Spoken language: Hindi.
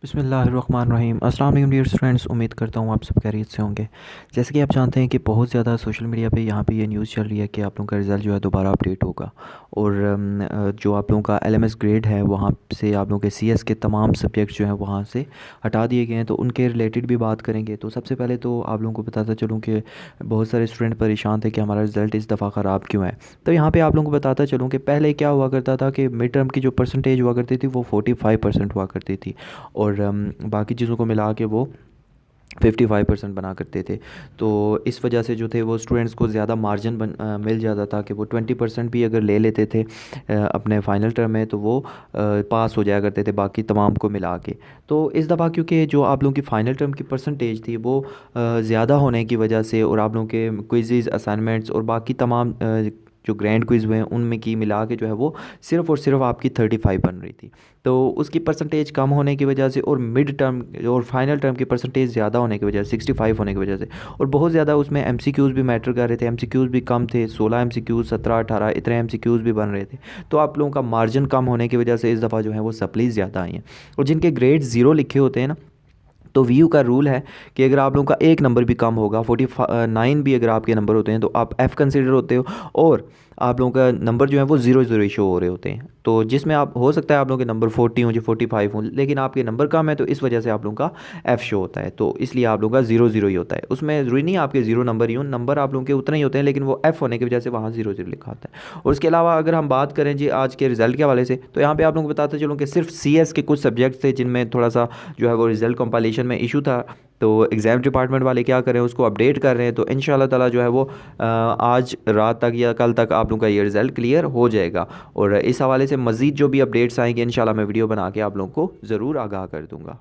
बिस्मिल्लाहिर्रहमानिर्रहीम। अस्सलाम वालेकुम डियर स्टूडेंट्स, उम्मीद करता हूँ आप सब खैरियत से होंगे। जैसे कि आप जानते हैं कि बहुत ज़्यादा सोशल मीडिया पे यहाँ पे ये न्यूज़ चल रही है कि आप लोगों का रिज़ल्ट जो है दोबारा अपडेट होगा और जो आप लोगों का एलएमएस ग्रेड है वहाँ से आप लोगों के सीएस के तमाम सब्जेक्ट्स जो हैं वहाँ से हटा दिए गए हैं। तो उनके रिलेटेड भी बात करेंगे। तो सबसे पहले तो आप लोगों को बताता चलूँ कि बहुत सारे स्टूडेंट परेशान थे कि हमारा रिज़ल्ट इस दफ़ा ख़राब क्यों है। तो यहाँ पर आप लोगों को बताता चलूँ कि पहले क्या हुआ करता था कि मिड टर्म की जो परसेंटेज हुआ करती थी वो 45% हुआ करती थी और बाकी चीज़ों को मिला के वो 55% बना करते थे। तो इस वजह से जो थे वो स्टूडेंट्स को ज़्यादा मार्जिन मिल जाता था कि वो 20% भी अगर ले लेते थे अपने फ़ाइनल टर्म में तो वो पास हो जाया करते थे बाकी तमाम को मिला के। तो इस दफ़ा क्योंकि जो आप लोगों की फ़ाइनल टर्म की परसेंटेज थी वो ज़्यादा होने की वजह से और आप लोगों के क्विज़ असाइनमेंट्स और बाकी तमाम जो ग्रैंड क्विज़ हुए हैं उनमें की मिला के जो है वो सिर्फ़ और सिर्फ आपकी 35 बन रही थी। तो उसकी परसेंटेज कम होने की वजह से और मिड टर्म और फाइनल टर्म की परसेंटेज ज़्यादा होने की वजह से 65 होने की वजह से और बहुत ज़्यादा उसमें एमसीक्यूज़ भी मैटर कर रहे थे। एमसीक्यूज़ भी कम थे, 16 एमसीक्यूज़ 17-18 इतने एमसीक्यूज़ भी बन रहे थे। तो आप लोगों का मार्जिन कम होने की वजह से इस दफ़ा जो है वो सप्लीज़ ज़्यादा आई हैं। और जिनके ग्रेड ज़ीरो लिखे होते हैं ना, तो वीयू का रूल है कि अगर आप लोगों का एक नंबर भी कम होगा 49 भी अगर आपके नंबर होते हैं तो आप एफ़ कंसिडर होते हो और आप लोगों का नंबर जो है वो ज़ीरो ज़ीरो शो हो रहे होते हैं। तो जिसमें आप हो सकता है आप लोगों के नंबर 40 हों, जो 45 हों, लेकिन आपके नंबर कम है तो इस वजह से आप लोगों का एफ़ शो होता है। तो इसलिए आप लोगों का ज़ीरो ज़ीरो ही होता है। उसमें ज़रूरी नहीं आपके ज़ीरो नंबर ही हों, नंबर आप लोगों के उतने ही होते हैं लेकिन वो एफ़ होने की वजह से वहाँ ज़ीरो ज़ीरो लिखा होता है। और उसके अलावा अगर हम बात करें जी आज के रिज़ल्ट के हवाले से, तो यहाँ पर आप लोगों को बताते चलूँ कि सिर्फ CS के कुछ सब्जेक्ट थे जिनमें थोड़ा सा जो है वो रिज़ल्ट कंपाइलेशन में इशू था। तो एग्ज़ाम डिपार्टमेंट वाले क्या करें उसको अपडेट कर रहे हैं। तो इंशाल्लाह ताला जो है वो आज रात तक या कल तक आप लोगों का ये रिज़ल्ट क्लियर हो जाएगा। और इस हवाले से मज़ीद जो भी अपडेट्स आएंगे इंशाल्लाह मैं वीडियो बना के आप लोगों को ज़रूर आगाह कर दूँगा।